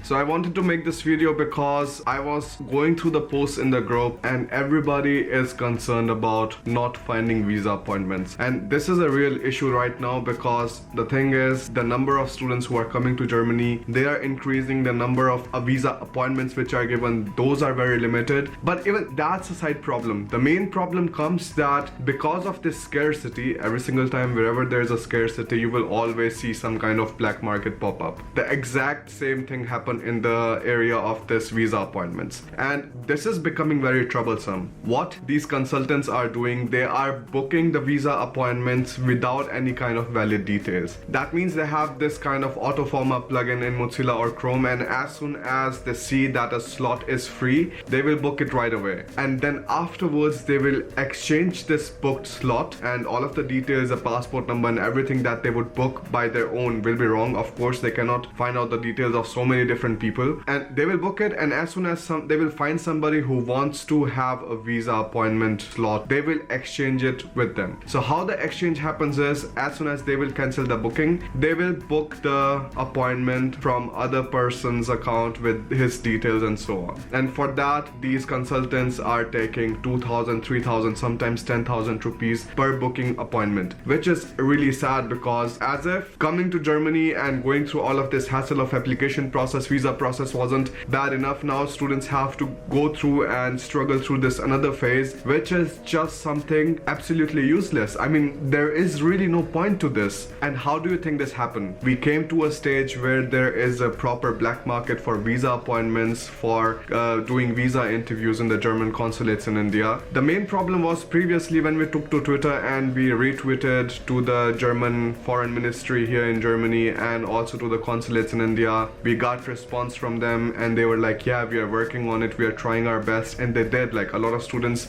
So I wanted to make this video because I was going through the posts in the group and everybody is concerned about not finding visa appointments. And this is a real issue right now because the thing is, the number of students who are coming to Germany, they are increasing. The number of visa appointments which are given, those are very limited. But even that's a side problem. The main problem comes that because of this scarcity, every single time wherever there's a scarcity, you will always see some kind of black market pop up. The exact same thing happened in the area of this visa appointments, and this is becoming very troublesome. What these consultants are doing, they are booking the visa appointments without any kind of valid details. That means they have this kind of auto format plugin in Mozilla or Chrome, and as soon as they see that a slot is free, they will book it right away, and then afterwards they will exchange this booked slot, and all of the details, the passport number and everything that they would book by their own will be wrong. Of course, they cannot find out the details of so many different people, and they will book it, and as soon as they will find somebody who wants to have a visa appointment slot, they will exchange it with them. So how the exchange happens is, as soon as they will cancel the booking, they will book the appointment from other person's account with his details and so on. And for that, these consultants are taking 2,000, 3,000, sometimes 10,000 rupees per booking appointment, which is really sad, because as if coming to Germany and going through all of this hassle of application process, visa process wasn't bad enough, now students have to go through and struggle through this another phase, which is just something absolutely useless. I mean, there is really no point to this. And how do you think this happened? We came to a stage where there is a proper black market for visa appointments, for doing visa interviews in the German consulates in India. The main problem was previously when we took to Twitter and we retweeted to the German foreign ministry here in Germany and also to the consulates in India, we got response from them and they were like, yeah, we are working on it, we are trying our best, and they did. Like, a lot of students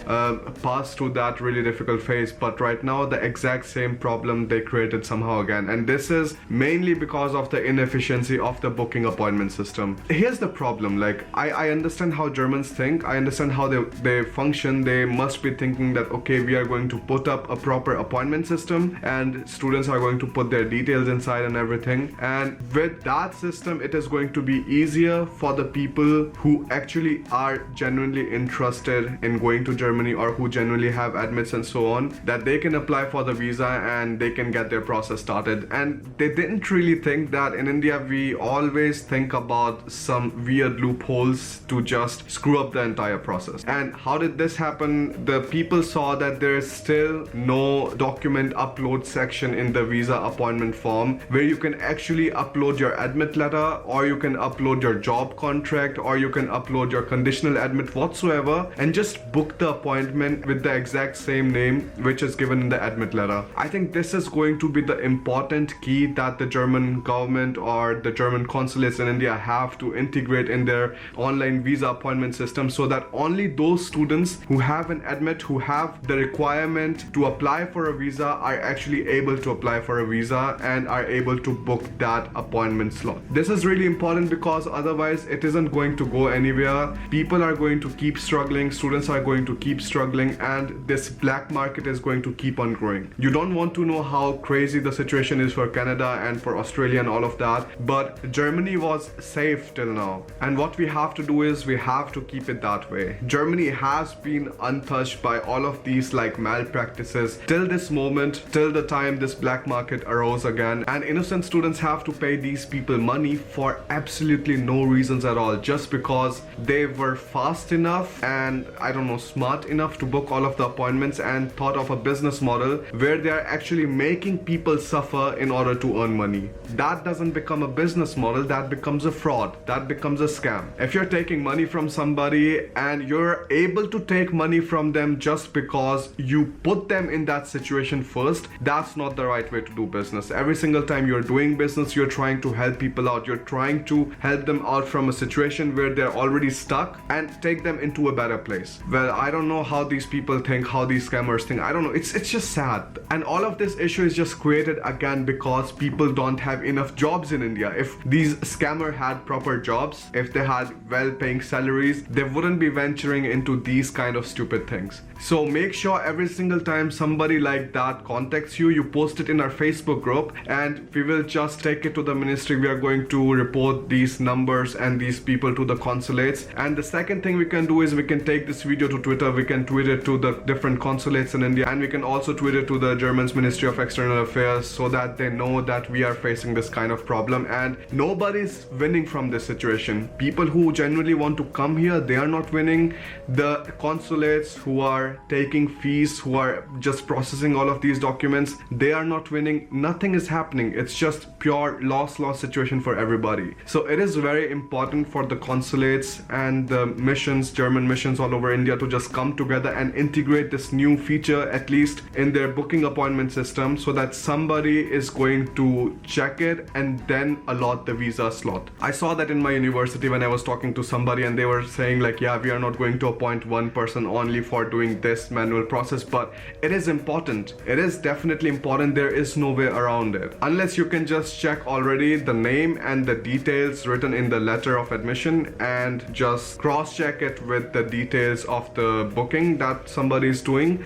passed through that really difficult phase, but right now the exact same problem they created somehow again, and this is mainly because of the inefficiency of the booking appointment system. Here's the problem, like, I understand how Germans think, I understand how they function. They must be thinking that, okay, we are going to put up a proper appointment system and students are going to put their details inside and everything, and with that system it is going to be easier for the people who actually are genuinely interested in going to Germany or who genuinely have admits and so on, that they can apply for the visa and they can get their process started. And they didn't really think that in India we always think about some weird loopholes to just screw up the entire process. And how did this happen? The people saw that there is still no document upload section in the visa appointment form where you can actually upload your admit letter, or you can upload your job contract, or you can upload your conditional admit whatsoever and just book the appointment with the exact same name which is given in the admit letter. I think this is going to be the important key that the German government or the German consulates in India have to integrate in their online visa appointment system, so that only those students who have an admit, who have the requirement to apply for a visa, are actually able to apply for a visa and are able to book that appointment slot. This is really important because otherwise it isn't going to go anywhere. People are going to keep struggling, students are going to keep struggling, and this black market is going to keep on growing. You don't want to know how crazy the situation is for Canada and for Australia and all of that, but Germany was safe till now, and what we have to do is we have to keep it that way. Germany has been untouched by all of these like malpractices till this moment, till the time this black market arose again, and innocent students have to pay these people money for absolutely no reasons at all, just because they were fast enough and, I don't know, smart enough to book all of the appointments and thought of a business model where they are actually making people suffer in order to earn money. That doesn't become a business model, that becomes a fraud, that becomes a scam. If you're taking money from somebody and you're able to take money from them just because you put them in that situation first, that's not the right way to do business. Every single time you're doing business, you're trying to help people out, you're trying to help them out from a situation where they're already stuck and take them into a better place. Well, I don't know how these people think, how these scammers think, I don't know, it's just sad. And all of this issue is just created again because people don't have enough jobs in India. If these scammers had proper jobs, if they had well-paying salaries, they wouldn't be venturing into these kind of stupid things. So make sure every single time somebody like that contacts you, you post it in our Facebook group and we will just take it to the ministry. We are going to report these these numbers and these people to the consulates. And the second thing we can do is we can take this video to Twitter, we can tweet it to the different consulates in India, and we can also tweet it to the German's Ministry of External Affairs so that they know that we are facing this kind of problem. And nobody's winning from this situation. People who genuinely want to come here, they are not winning. The consulates who are taking fees, who are just processing all of these documents, they are not winning. Nothing is happening. It's just pure loss situation for everybody. So it is very important for the consulates and the missions, German missions all over India, to just come together and integrate this new feature at least in their booking appointment system, so that somebody is going to check it and then allot the visa slot. I saw that in my university when I was talking to somebody, and they were saying like, yeah, we are not going to appoint one person only for doing this manual process, but it is important. It is definitely important. There is no way around it. Unless you can just check already the name and the details written in the letter of admission and just cross-check it with the details of the booking that somebody is doing.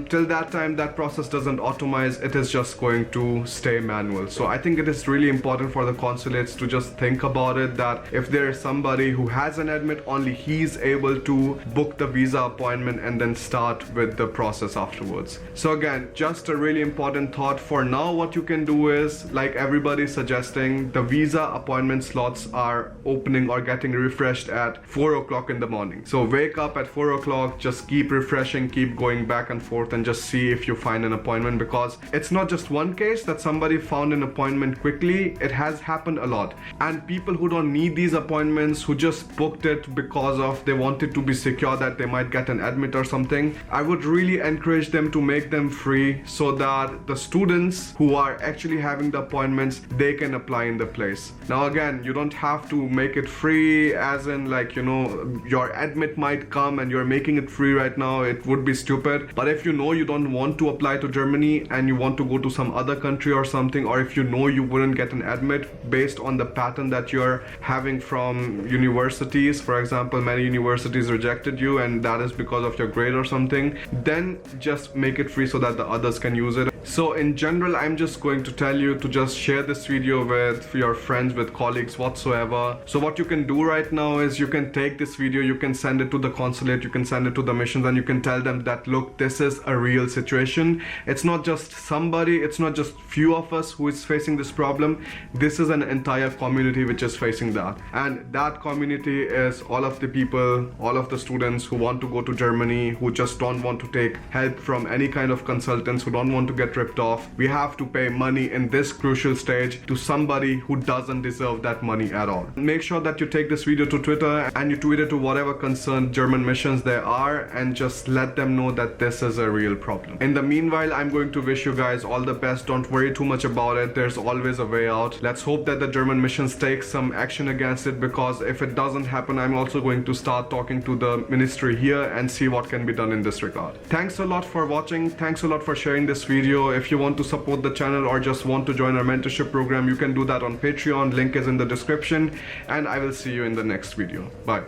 Till that time, that process doesn't automate. It is just going to stay manual. So I think it is really important for the consulates to just think about it, that if there is somebody who has an admit, only he's able to book the visa appointment and then start with the process afterwards. So again, just a really important thought. For now, what you can do is, like everybody's suggesting, the visa appointment slots are opening or getting refreshed at 4 o'clock in the morning. So wake up at 4 o'clock, just keep refreshing, keep going back and forth, and just see if you find an appointment, because it's not just one case that somebody found an appointment quickly. It has happened a lot. And people who don't need these appointments, who just booked it because of they wanted to be secure that they might get an admit or something, I would really encourage them to make them free, so that the students who are actually having the appointments, they can apply in the place. Now again, you don't have to make it free as in like, you know, your admit might come and you're making it free right now. It would be stupid. But if you know you don't want to apply to Germany and you want to go to some other country or something, or if you know you wouldn't get an admit based on the pattern that you're having from universities, for example, many universities rejected you and that is because of your grade or something, then just make it free so that the others can use it. So in general, I'm just going to tell you to just share this video with your friends, with colleagues, whatsoever. So what you can do right now is you can take this video, you can send it to the consulate, you can send it to the missions, and you can tell them that, look, this is a real situation. It's not just somebody, it's not just few of us who is facing this problem. This is an entire community which is facing that. And that community is all of the people, all of the students who want to go to Germany, who just don't want to take help from any kind of consultants, who don't want to get ripped off. We have to pay money in this crucial stage to somebody who doesn't deserve that money at all. Make sure that you take this video to Twitter and you tweet it to whatever concerned German missions there are, and just let them know that this is a real problem. In the meanwhile, I'm going to wish you guys all the best. Don't worry too much about it. There's always a way out. Let's hope that the German missions take some action against it, because if it doesn't happen, I'm also going to start talking to the ministry here and see what can be done in this regard. Thanks a lot for watching. Thanks a lot for sharing this video. If you want to support the channel or just want to join our mentorship program, you can do that on Patreon. Link is in the description, and I will see you in the next video. Bye.